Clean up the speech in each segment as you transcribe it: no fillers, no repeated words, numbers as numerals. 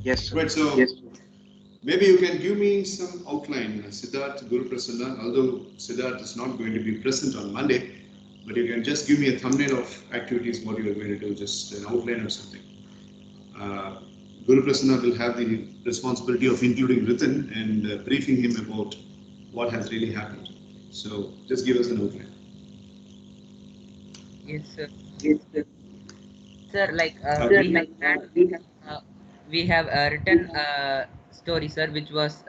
Yes, sir. Right, so yes. Maybe you can give me some outline, Siddharth, Guru Prasanna, although Siddharth is not going to be present on Monday, but you can just give me a thumbnail of activities, what you are going to do, just an outline or something. Uh, Guru Prasanna will have the responsibility of including Ritin and briefing him about what has really happened. So just give us an outline. Yes, sir. Yes, sir. Sir, like Okay. Sir, like uh, we have written a story, sir, which was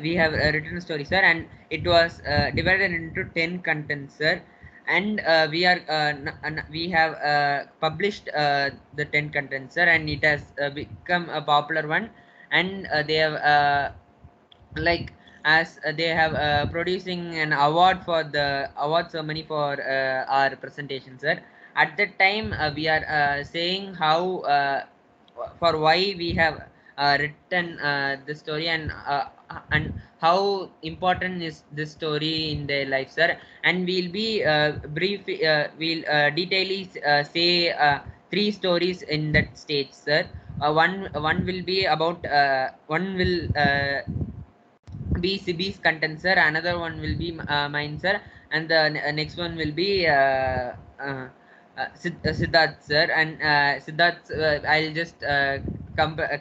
we have written a story, sir, and it was divided into 10 contents, sir. And we have published the 10 contents, sir, and it has become a popular one. And they have like as they have producing an award for the award ceremony for our presentation, sir. At that time we are saying how for why we have written the story, and how important is this story in their life, sir. And we'll be we'll detailedly say three stories in that stage, sir. One will be about one will be Sibi's content, sir. Another one will be mine, sir. And the next one will be Siddharth, sir. And Siddharth, I'll just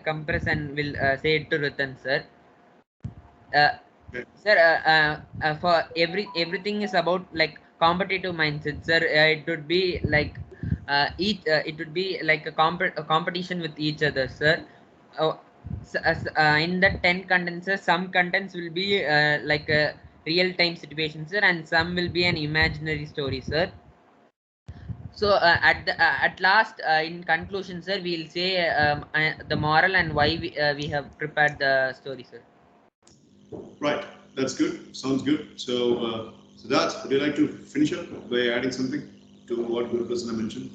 compress and will say it to Ratan, sir. Uh, Sir, for everything is about like competitive mindset, sir. It would be like each it would be like a competition with each other, sir. Oh, in the 10 contents, sir, some contents will be like a real time situation, sir, and some will be an imaginary story, sir. So at last, in conclusion, sir, we'll say the moral and why we have prepared the story, sir. Right, that's good. Sounds good. So, Siddharth, would you like to finish up by adding something to what Guru Prasanna mentioned?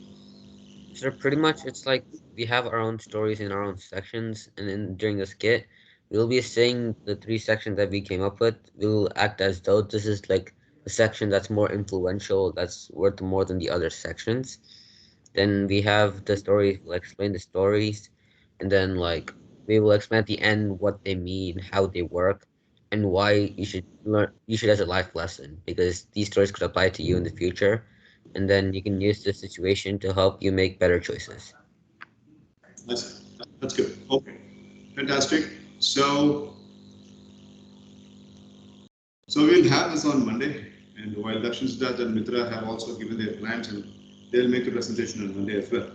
So pretty much it's like we have our own stories in our own sections, and then during the skit, we'll be saying the three sections that we came up with. We'll act as though this is like the section that's more influential, that's worth more than the other sections. Then we have the story, we'll explain the stories, and then like we will explain at the end what they mean, how they work, and why you should learn, you should as a life lesson, because these stories could apply to you in the future, and then you can use this situation to help you make better choices. That's, that's good. Okay, fantastic. So, so we'll have this on Monday, and while Dakshin Siddharth and Mitra have also given their plans, and they'll make the presentation on Monday as well.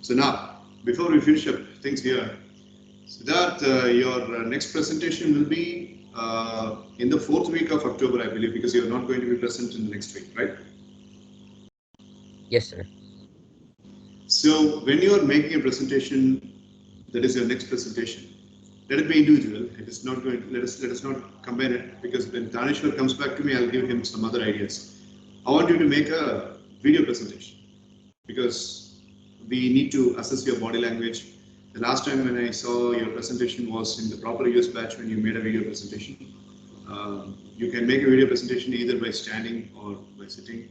So now, before we finish up things here, Siddharth, your next presentation will be in the fourth week of October, I believe, because you're not going to be present in the next week, right? Yes, sir. So when you are making a presentation, that is your next presentation, let it be individual. It is not going. Let us not combine it, because when Tanishwar comes back to me, I'll give him some other ideas. I want you to make a video presentation, because we need to assess your body language. The last time when I saw your presentation was in the proper US batch when you made a video presentation. You can make a video presentation either by standing or by sitting,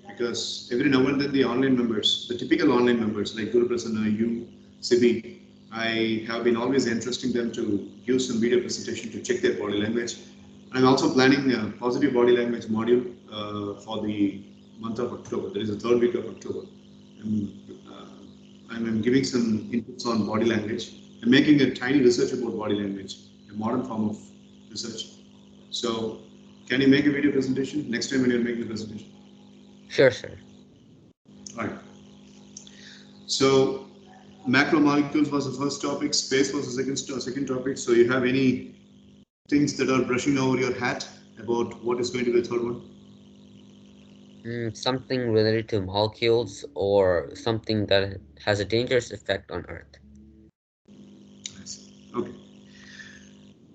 because every now and then the online members, the typical online members like Guru Prasanna, you, Sibi, I have been always interesting them to give some video presentation to check their body language. I'm also planning a positive body language module for the month of October. That is the third week of October. I'm, I'm giving some inputs on body language. I'm making a tiny research about body language, a modern form of research. So, can you make a video presentation next time when you're making the presentation? Sure, sir. All right. So, macromolecules was the first topic, space was the second topic. So, you have any things that are brushing over your hat about what is going to be the third one? Something related to molecules or something that has a dangerous effect on Earth. I see. Okay.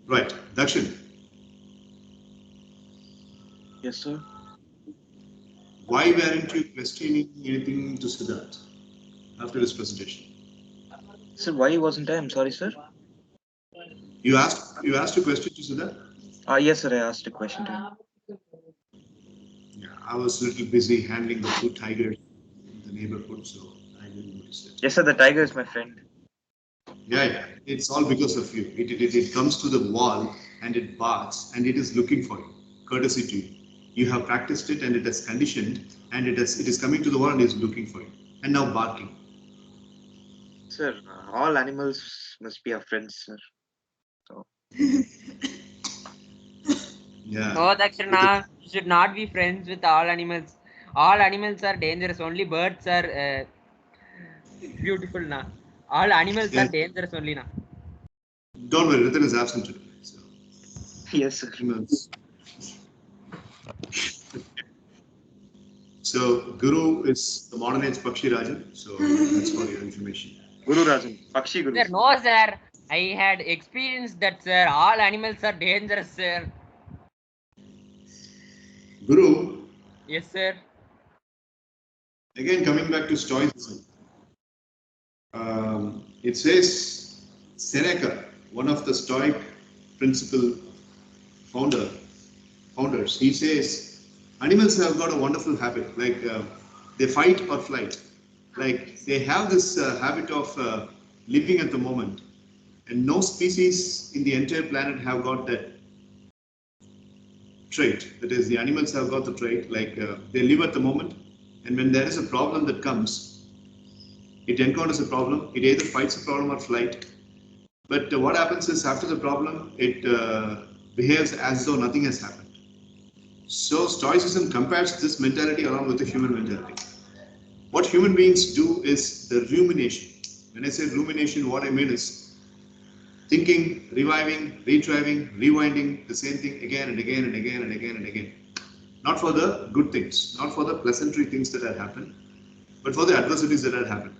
Right. Dakshin, Yes, sir. why weren't you questioning anything to Siddharth after his presentation? Sir, why wasn't I? I'm sorry, sir. You asked a question to Siddharth? Yes, sir. I asked a question to him. Yeah, I was a little busy handling the two tigers in the neighborhood, so I didn't notice it. Yes, sir. The tiger is my friend. Yeah. It's all because of you. It comes to the wall and it barks and it is looking for you, courtesy to you. You have practiced it and it has conditioned and it is coming to the wall and is looking for you. And now barking. Sir, all animals must be our friends, sir. So, Yeah. No, Dakshana, you should not be friends with all animals. All animals are dangerous. Only birds are beautiful now. All animals are Yes. dangerous only now. Don't worry, Ratan is absent today. So, yes, sir. animals. So Guru is the modern age Pakshi Rajan. So that's for your information. Guru Rajan, Pakshi Guru, Sir, sir. no, sir. I had experienced that, sir. All animals are dangerous, sir. Guru, Yes, sir. again coming back to Stoicism. It says Seneca, one of the Stoic principle founder, founders, he says animals have got a wonderful habit, like they fight or flight. Like they have this habit of living at the moment, and no species in the entire planet have got that trait. That is, the animals have got the trait, like they live at the moment, and when there is a problem that comes, it encounters a problem, it either fights a problem or flight. But what happens is after the problem, it behaves as though nothing has happened. So Stoicism compares this mentality along with the human mentality. What human beings do is the rumination. When I say rumination, what I mean is thinking, reviving, retrieving, rewinding the same thing again and again and again and again and again. Not for the good things, not for the pleasantry things that had happened, but for the adversities that had happened.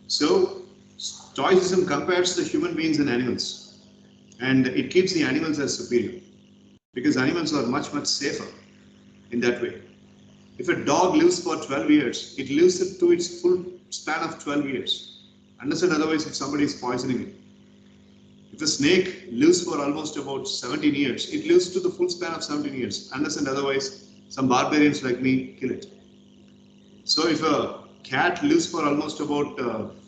So Stoicism compares the human beings and animals, and it keeps the animals as superior because animals are much, much safer in that way. If a dog lives for 12 years, it lives it to its full span of 12 years, unless and otherwise if somebody is poisoning it. If a snake lives for almost about 17 years, it lives to the full span of 17 years, unless and otherwise some barbarians like me kill it. So if a cat lives for almost about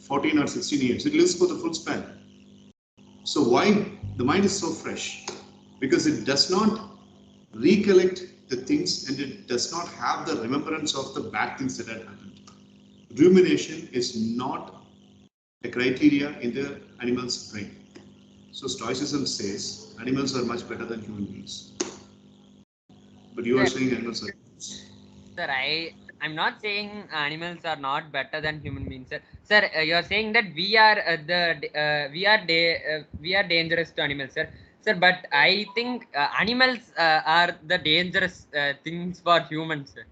14 or 16 years, it lives for the full span. So why the mind is so fresh? Because it does not recollect the things and it does not have the remembrance of the bad things that had happened. Rumination is not a criteria in the animal's brain. So Stoicism says animals are much better than human beings. But you are Sir, saying animals are. sir, I'm not saying animals are not better than human beings, sir. Sir, you're saying that we are we are dangerous to animals, sir. Sir, but I think animals are the dangerous things for humans, sir.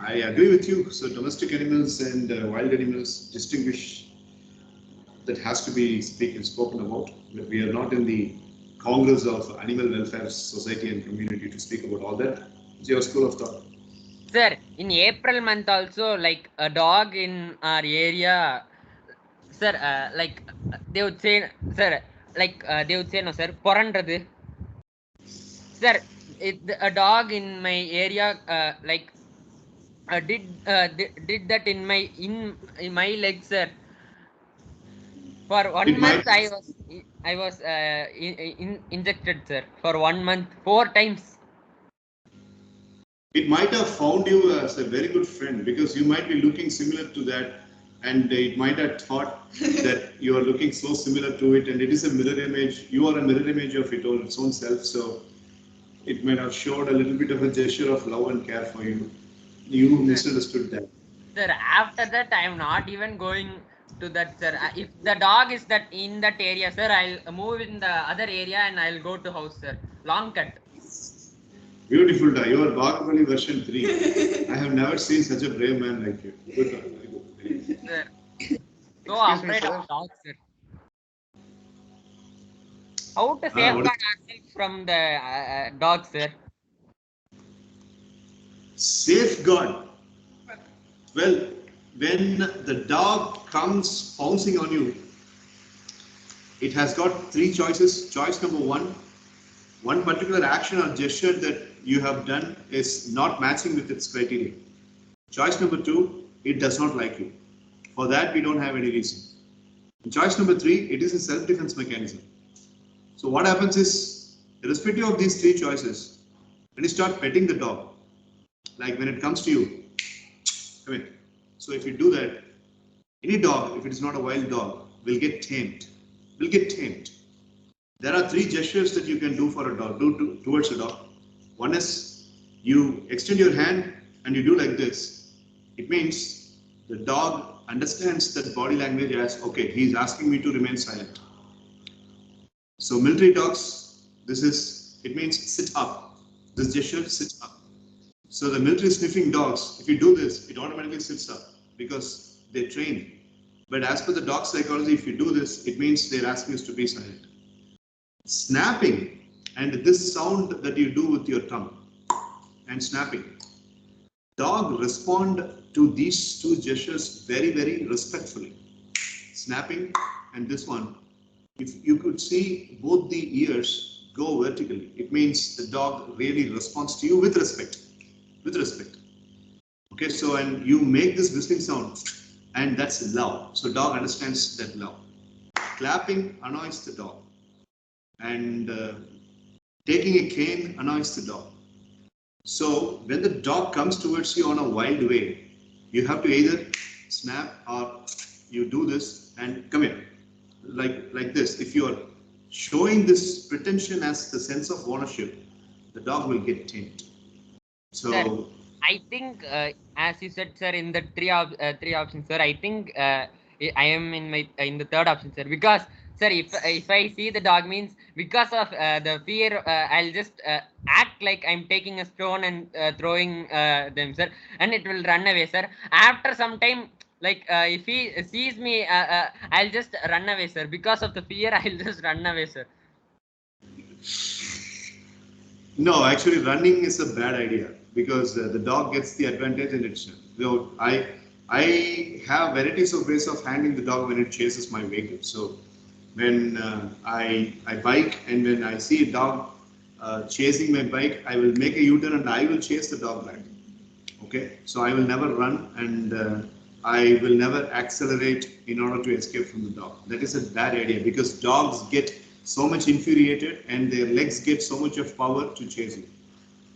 I agree with you. So domestic animals and wild animals distinguish that has to be spoken about. But we are not in the Congress of Animal Welfare Society and Community to speak about all that. It's your school of thought. Sir, in April month also, like a dog in our area, sir, they would say, sir, they would say, no, sir, porandrathu. Sir, a dog in my area, did that in my leg, sir. For It 1 month, might I was injected, sir. For 1 month, 4 times. it might have found you as a very good friend because you might be looking similar to that, and it might have thought that you are looking so similar to it, and it is a mirror image. You are a mirror image of its own self. So it might have showed a little bit of a gesture of love and care for you. You Sir, misunderstood that. sir, after that, I am not even going to that, sir. If the dog is that in that area, sir, I'll move in the other area and I'll go to house, sir. Long cut. Beautiful, Da. You are Bahubali version 3. I have never seen such a brave man like you. Good one. Very good. Very good. Sir, so Excuse me, afraid of sir. dogs, sir. How to What safeguard is ourselves from the dogs, sir? safeguard? Well, when the dog comes pouncing on you, it has got three choices. Choice number one particular action or gesture that you have done is not matching with its criteria. Choice number two, it does not like you. For that, we don't have any reason. And choice number 3, it is a self-defense mechanism. So what happens is, irrespective of these 3 choices, when you start petting the dog, like when it comes to you, come here. So if you do that, any dog, if it is not a wild dog, will get tamed. Will get tamed. There are 3 gestures that you can do for a dog, towards a dog. One is you extend your hand and you do like this. It means the dog understands that body language as, okay, he is asking me to remain silent. So military dogs, it means sit up. This gesture, sit up. So the military sniffing dogs, if you do this, it automatically sits up because they train. But as per the dog psychology, if you do this, it means they're asking us to be silent. Snapping, and this sound that you do with your tongue, and snapping. Dog respond to these 2 gestures very, very respectfully. Snapping and this one, if you could see both the ears go vertically, it means the dog really responds to you with respect. With respect. Okay, so and you make this whistling sound, and that's love. So dog understands that love. Clapping annoys the dog, and taking a cane annoys the dog. So when the dog comes towards you on a wild way, you have to either snap or you do this and come here, like this. If you are showing this pretension as the sense of ownership, the dog will get tamed. So Sir, I think, as you said, sir, in the three options, sir, I think I am in the third option, sir, because, sir, if I see the dog, means because of the fear, I'll just act like I'm taking a stone and throwing them, sir, and it will run away, sir. After some time, like if he sees me, I'll just run away, sir. Because of the fear, I'll just run away, sir. no, actually running is a bad idea because the dog gets the advantage and it's, I have varieties of ways of handling the dog when it chases my vehicle. So when I bike and when I see a dog chasing my bike, I will make a U-turn and I will chase the dog back. Okay, so I will never run and I will never accelerate in order to escape from the dog. That is a bad idea because dogs get so much infuriated and their legs get so much of power to chase you.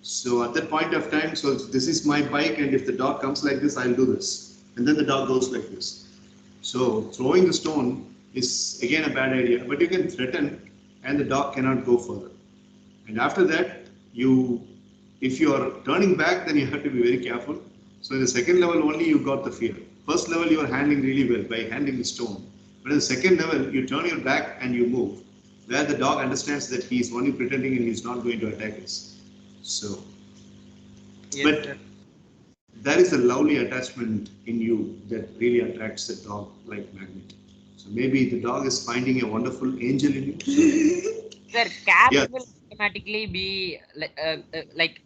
So at that point of time, so this is my bike and if the dog comes like this, I'll do this. And then the dog goes like this. So throwing the stone is again a bad idea, but you can threaten and the dog cannot go further. And after that, if you are turning back, then you have to be very careful. So in the second level only you got the fear. First level you are handling really well by handling the stone. But in the second level, you turn your back and you move, where the dog understands that he is only pretending and he is not going to attack us. So, Yes, but sir. there is a lovely attachment in you that really attracts the dog like magnet. So maybe the dog is finding a wonderful angel in you. Sir, cats Yeah. will automatically be like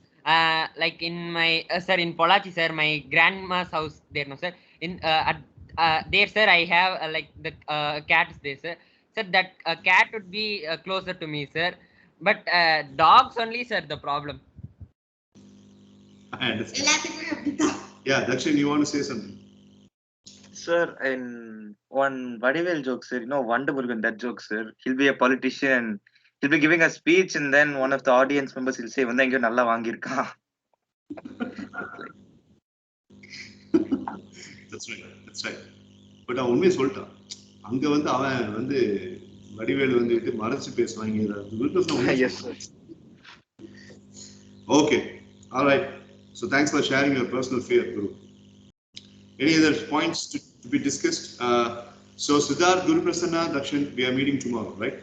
in my sir, in Polachi, sir, my grandma's house there, no, sir. In there, sir, I have like the cat is there, sir. Sir, that cat would be closer to me, sir. But dogs only, sir, the problem. I understand. Yeah, Dakshin, you want to say something? Sir, in one Vadivel joke, sir, Wonder Murugan, that joke, sir. He'll be a politician. He'll be giving a speech, and then one of the audience members will say, "Vanda inga nalla vaangirka." That's right. That's right. But அவன் உண்மையை சொல்லிட்டான். அங்க வந்து அவன் வந்து வடிவேலு வந்துட்டு மறைச்சு பேசுவாங்க. Yes, sir. Okay. All right. So thanks for sharing your personal fear, Guru. Any other points to be discussed? So Siddharth, Guru Prasanna, Dakshin, we are meeting tomorrow, right?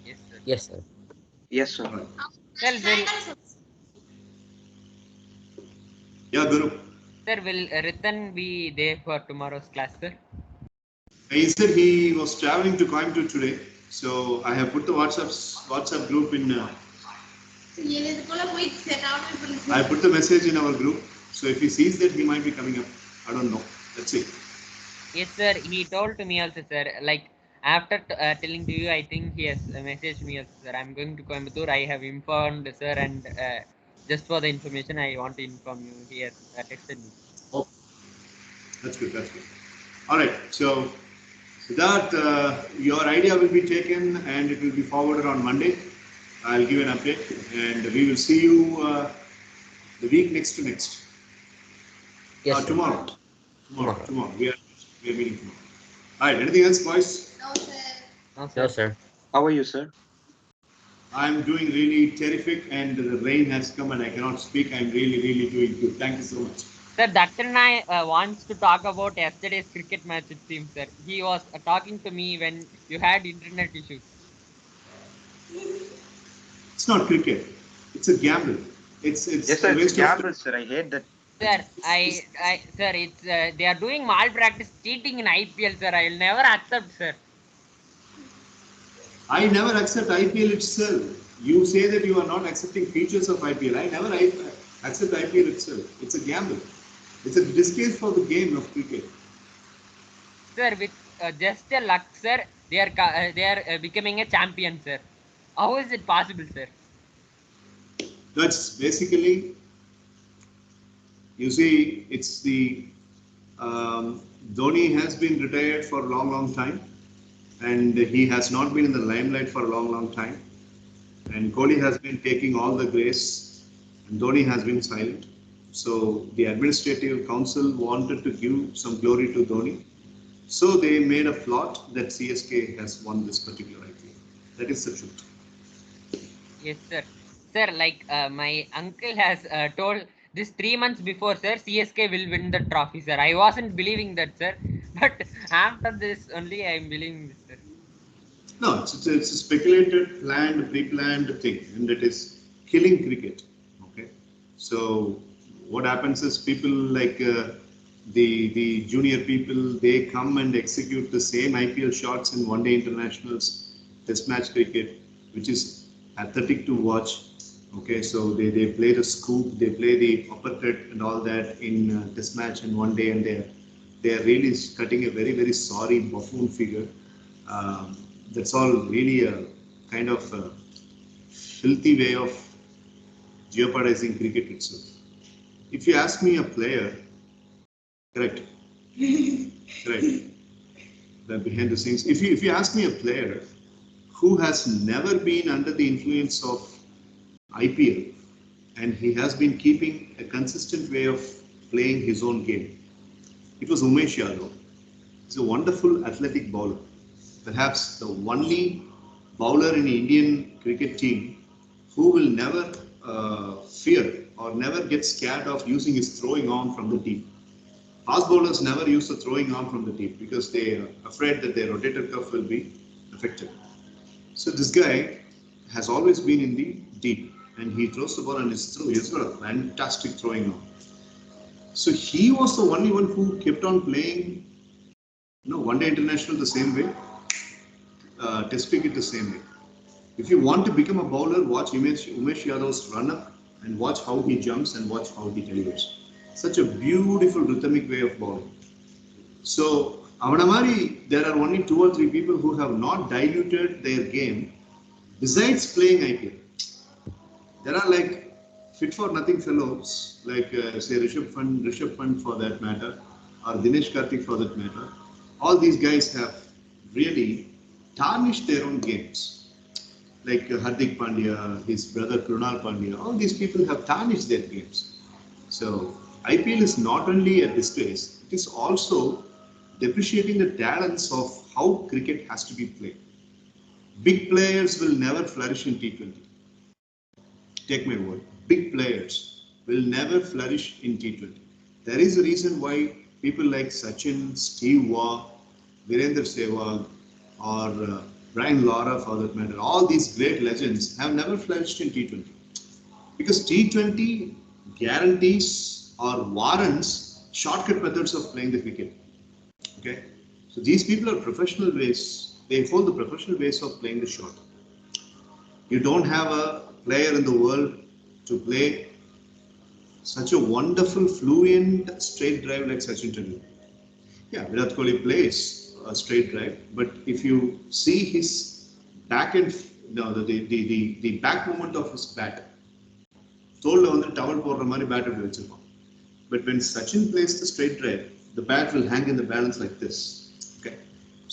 Yes, sir. Yes, sir. Yes, sir. All right. Sir, Yeah, Guru. sir, will Ritan be there for tomorrow's class, sir? He said he was traveling to Coimbatore today, so I have put the WhatsApp group in. I put the message in our group, so if he sees that, he might be coming up. I don't know. Let's see. Yes, sir. He told to me also, sir. Like after telling to you, I think he has messaged me also, sir. I'm going to Coimbatore. I have informed, sir, and just for the information, I want to inform you. He has texted me. Oh, that's good. That's good. All right. So Siddharth, your idea will be taken and it will be forwarded on Monday. I'll give an update and we will see you the week next to next. Yes, sir. Tomorrow. Tomorrow. Tomorrow. We are meeting tomorrow. All right. Anything else, boys? No, No, sir. sir. How are you, sir? I'm doing really terrific and the rain has come and I cannot speak. I'm really doing good. Thank you so much. Sir, Dakshanai wants to talk about yesterday's cricket match, it seems, sir. He was talking to me when you had internet issues. It's not cricket. It's a gamble. Yes, It's sir. a It's a waste of gamble, time. sir. I hate that. Sir, sir, it's they are doing malpractice cheating in IPL, sir. I will never accept, sir. I never accept IPL itself. You say that you are not accepting features of IPL. I never accept IPL itself. It's a gamble. It's a disgrace for the game of cricket. Sir, with just a luck, sir, they are becoming a champion, sir. How is it possible, sir? That's basically, you see, it's the Dhoni has been retired for a long time, and he has not been in the limelight for a long time. And Kohli has been taking all the grace, and Dhoni has been silent. So the administrative council wanted to give some glory to Dhoni. So they made a plot that CSK has won this particular IPL. That is the truth. Yes, sir. Sir, like my uncle has told this 3 months before, sir, CSK will win the trophy, sir. I wasn't believing that, sir. But after this, only I am believing this, sir. No, it's a speculated, planned, pre-planned thing, and it is killing cricket. Okay, so what happens is people like the junior people, they come and execute the same IPL shots in one-day internationals, Test match cricket, which is athletic to watch. Okay, so they play the scoop, they play the uppercut and all that in Test match in one day, and they are really cutting a very sorry buffoon figure. That's all really a kind of a filthy way of jeopardizing cricket itself. If you ask me a player, correct, correct, that behind the scenes, if you ask me a player who has never been under the influence of IPL and he has been keeping a consistent way of playing his own game, it was Umesh Yadav. He's a wonderful athletic bowler. Perhaps the only bowler in the Indian cricket team who will never fear or never get scared of using his throwing arm from the deep. Fast bowlers never use the throwing arm from the deep because they are afraid that their rotator cuff will be affected. So this guy has always been in the deep and he throws the ball and his throw. He's got a fantastic throwing arm. So he was the only one who kept on playing, one day international the same way, test cricket the same way. If you want to become a bowler, watch Umesh Yadav's run up and watch how he jumps and watch how he delivers. Such a beautiful rhythmic way of bowling. So, Avanamari, there are only 2 or 3 people who have not diluted their game besides playing IPL. There are like fit for nothing fellows, like say Rishabh Pant for that matter, or Dinesh Karthik for that matter. All these guys have really tarnished their own games. Like Hardik Pandya, his brother Krunal Pandya, all these people have tarnished their games. So IPL is not only a disgrace, it is also depreciating the talents of how cricket has to be played. Big players will never flourish in T20. Take my word, big players will never flourish in T20. There is a reason why people like Sachin, Steve Waugh, Virender Sehwag, or Brian Lara for that matter, all these great legends have never flourished in T20. Because T20 guarantees or warrants shortcut methods of playing the cricket. Okay? So these people are professional ways, they follow the professional ways of playing the shot. You don't have a player in the world to play such a wonderful, fluent straight drive like Sachin Tendulkar. Yeah, Virat Kohli plays a straight drive, but if you see his back end, no, the back movement of his bat, தோல்ல வந்து towel போடுற மாதிரி bad எடுத்து வச்சிருப்பான். But when Sachin plays the straight drive, the bat will hang in the balance like this. Okay,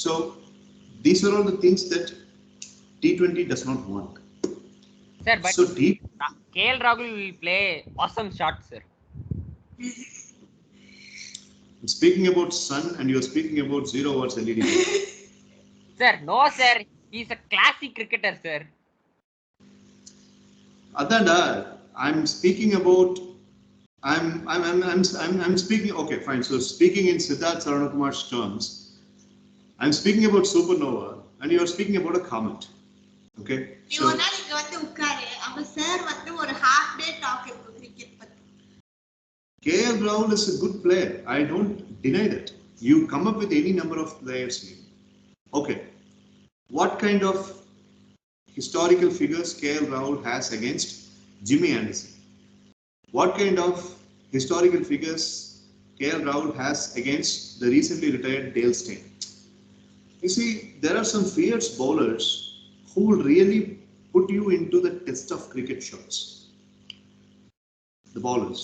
so these are all the things that T20 does not want. Sir, but So KL Rahul will play awesome shots, sir. I'm speaking about sun, and you're speaking about 0 hours LED. Sir, no, sir. He's a classic cricketer, sir. Adanda, I'm speaking about. I'm speaking. Okay, fine. So speaking in Siddharth Saranakumar's terms, I'm speaking about supernova, and you are speaking about a comet. Okay. So, KL Rahul is a good player. I don't deny that. You come up with any number of players. Okay. What kind of historical figures KL Rahul has against Jimmy Anderson? What kind of historical figures KL Rahul has against the recently retired Dale Steyn? You see, there are some fierce bowlers who will really put you into the test of cricket shots. The bowlers.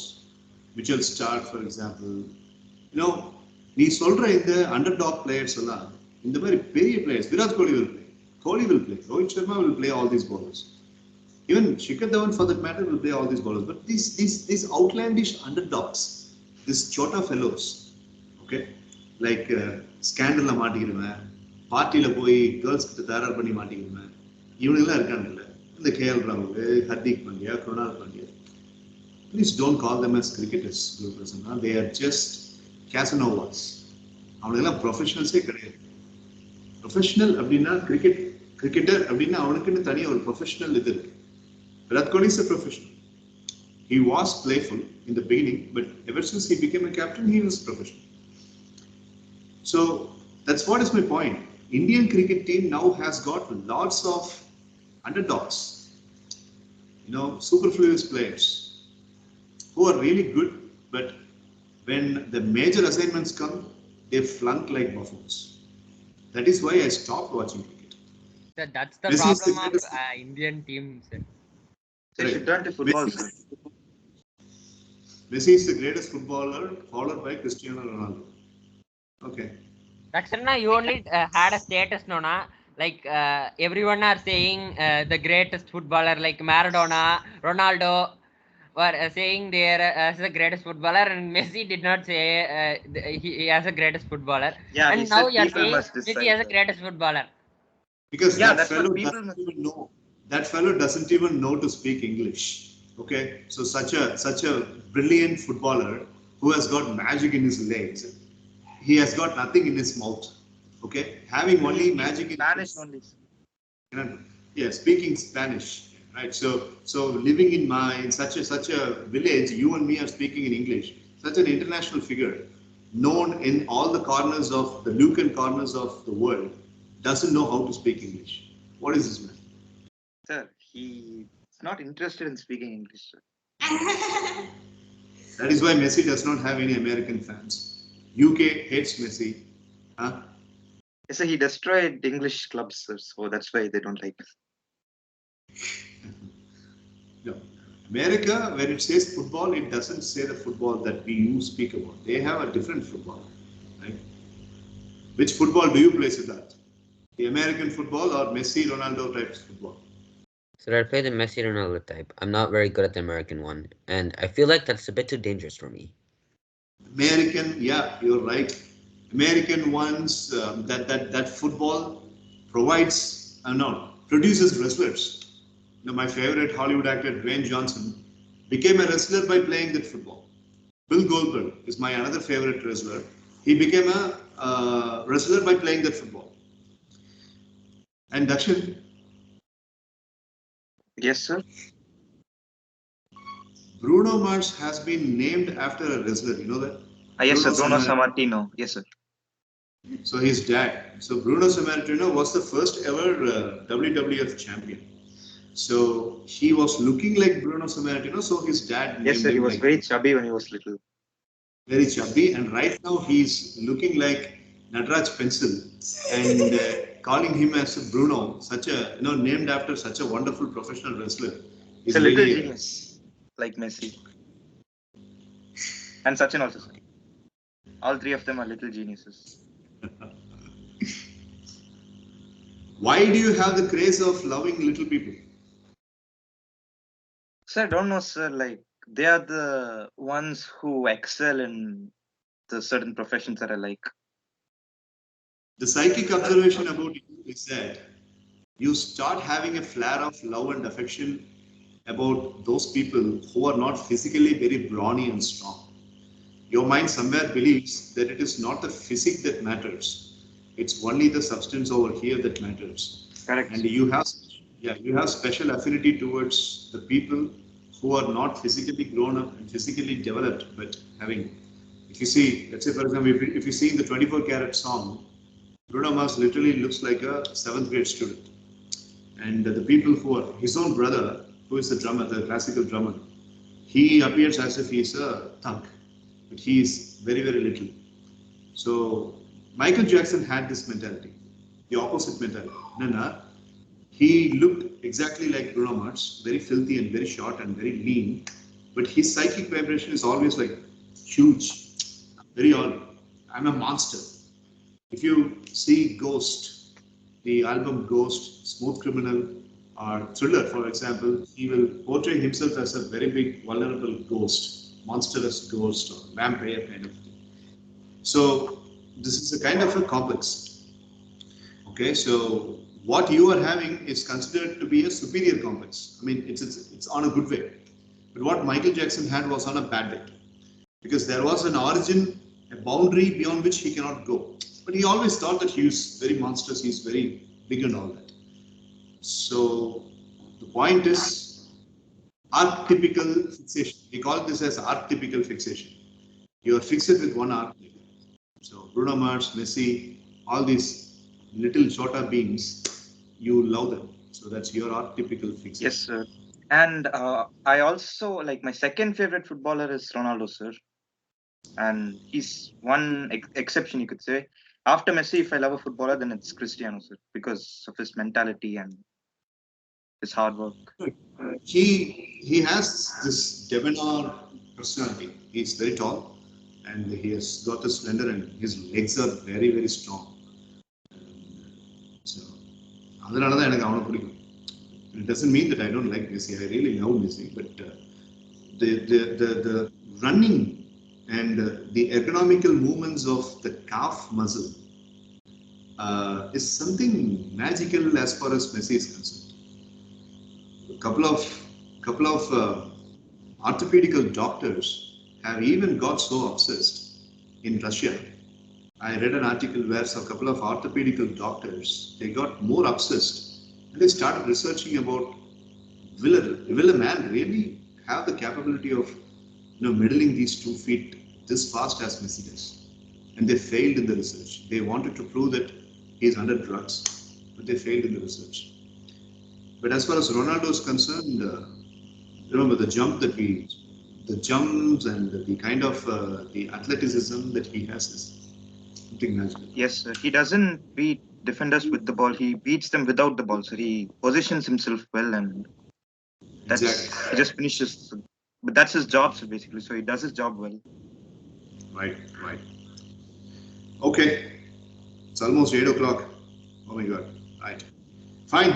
Mitchell Stark, for example. நீ சொல்ற இந்த underdog players எல்லாம் இந்த மாதிரி பெரிய players, Virat Kohli will play. Kohli will play. Rohit Sharma will play all these bowlers. Even Shikhar Dhawan, for that matter, will play all these bowlers. But these outlandish underdogs, these chota fellows, okay, like scandal la மாட்டிக்கிறவன், பார்ட்டில போய் girls கிட்ட தாரார் பண்ணி மாட்டிக்கிறவன், இவனுங்கெல்லாம் இருக்காங்கல்ல, இந்த KL Rahul, Hardik Pandya, Kunal Pandya. Please don't call them as cricketers, they are just Casanovas. அவனுங்கெல்லாம் ப்ரொஃபஷனல்ஸே கிடையாது. Professional அப்படின்னா cricketer அப்படின்னா அவனுக்குன்னு தனியாக ஒரு ப்ரொஃபஷனல் இது இருக்கு. Virat Kohli is a professional. He was playful in the beginning, but ever since he became a captain, he was professional. So that's what is my point. Indian cricket team now has got lots of underdogs, superfluous players who are really good, but when the major assignments come, they flunk like buffoons. That is why I stopped watching cricket. Sir, that's the problem of Indian team, sir. They should turn to football, sir. Messi is the greatest footballer, followed by Cristiano Ronaldo. Okay. Rakshana, you only had a status, no? Like everyone are saying the greatest footballer, like Maradona, Ronaldo, were saying they are as the greatest footballer, and Messi did not say he as the greatest footballer. Yeah, and now you are saying Messi as the greatest footballer. Because that fellow doesn't even know. That fellow doesn't even know to speak English. Okay, so such a brilliant footballer who has got magic in his legs, he has got nothing in his mouth. Okay, having only magic in Spanish only. Yeah, speaking Spanish. Right, so living in such a village, you and me are speaking in English. Such an international figure, known in all the corners of the nook and corners of the world, doesn't know how to speak English. What is this man? Sir, he's not interested in speaking English, sir. That is why Messi does not have any American fans. UK hates Messi. Huh? Yes, sir, he destroyed English clubs, sir, so that's why they don't like us. No. America, when it says football, it doesn't say the football that we speak about. They have a different football. Right? Which football do you play, Siddharth? The American football or Messi, Ronaldo type football? So I play the Messi Ronaldo type. I'm not very good at the American one, and I feel like that's a bit too dangerous for me. American, yeah, you're right. American ones, that football provides, produces wrestlers. My favorite Hollywood actor, Dwayne Johnson, became a wrestler by playing that football. Bill Goldberg is my another favorite wrestler. He became a wrestler by playing that football. And Dakshin? Yes, sir. Bruno Mars has been named after a wrestler. You know that? Yes, sir. Bruno Sammartino. Yes, sir. So his dad. So Bruno Sammartino was the first ever WWF champion. So he was looking like Bruno Sammartino. So his dad. Yes, sir. He was very chubby when he was little. Very chubby, and right now he's looking like Nataraj Pencil, and calling him as Bruno, such a named after such a wonderful professional wrestler. He's a little genius, like Messi, and Sachin also, sir. All three of them are little geniuses. Why do you have the craze of loving little people? Sir, I don't know, sir. Like they are the ones who excel in the certain professions that I like. The psychic observation about you is that you start having a flare of love and affection about those people who are not physically very brawny and strong. Your mind somewhere believes that it is not the physique that matters. It's only the substance over here that matters. Correct. And you have special affinity towards the people who are not physically grown up and physically developed, but having. If you see, let's say for example, if you see in the 24 karat song, Bruno Mars literally looks like a seventh grade student. And the people who are his own brother, who is the drummer, the classical drummer, he appears as if he is a thug, but he is very, very little. So Michael Jackson had this mentality, the opposite mentality. Nana, he looked exactly like Bruno Mars, very filthy and very short and very lean, but his psychic vibration is always like huge, very all. I'm a monster. If you see Ghost, the album Ghost, Smooth Criminal, or Thriller, for example, he will portray himself as a very big, vulnerable ghost, monstrous ghost, or vampire kind of thing. So, this is a kind of a complex. Okay, so what you are having is considered to be a superior complex. I mean, it's on a good way. But what Michael Jackson had was on a bad way because there was an origin, a boundary beyond which he cannot go. But he always thought that he was very monstrous, he's very big and all that. So the point is archetypical fixation. We call this as archetypical fixation. You are fixed with one archetype. So Bruno Mars, Messi, all these little shorter beings, you love them. So that's your archetypical fixation. Yes, sir. And I also like my second favorite footballer is Ronaldo, sir. And he's one exception, you could say. After Messi, if I love a footballer, then it's Cristiano, sir, because of his mentality and his hard work. He has this debonair personality. He's very tall and he has got a slender and his legs are very very strong. So அதனால தான் எனக்கு அவனை பிடிக்கும். It doesn't mean that I don't like Messi. I really love Messi, but the running and the ergonomical movements of the calf muscle is something magical as far as Messi is concerned. A couple of orthopedical doctors have even got so obsessed in Russia. I read an article where a couple of orthopedical doctors they got more obsessed and they started researching about will a man really have the capability of meddling these 2 feet this fast as Messi does? And they failed in the research. They wanted to prove that he is under drugs, but they failed in the research. But as far as Ronaldo is concerned, remember the jumps and the kind of the athleticism that he has is something magical. Yes, sir. He doesn't beat defenders with the ball. He beats them without the ball. So he positions himself well, and that's Exactly. he just finishes. But that's his job, so basically. So he does his job well. Right, right. Okay, it's almost 8 o'clock. Oh my God. Right. Fine.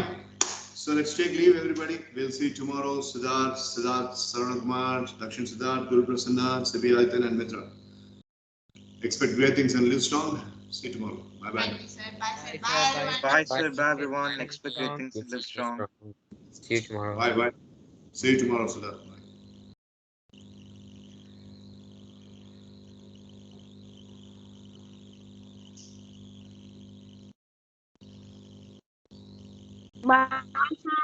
So let's take leave, everybody. We'll see you tomorrow. Siddharth, Saranakumar, Dakshin Siddharth, Guru Prasanna, Sibi Aitan, and Mitra. Expect great things and live strong. See you tomorrow. Bye bye. Thank you, sir. Bye, sir. Bye, Bye, sir. everyone. Bye, Bye. sir. Bye, everyone. Expect great things and live Stay strong. strong. See you tomorrow. Bye bye. See you tomorrow, Siddharth. Bye. Bye, sir.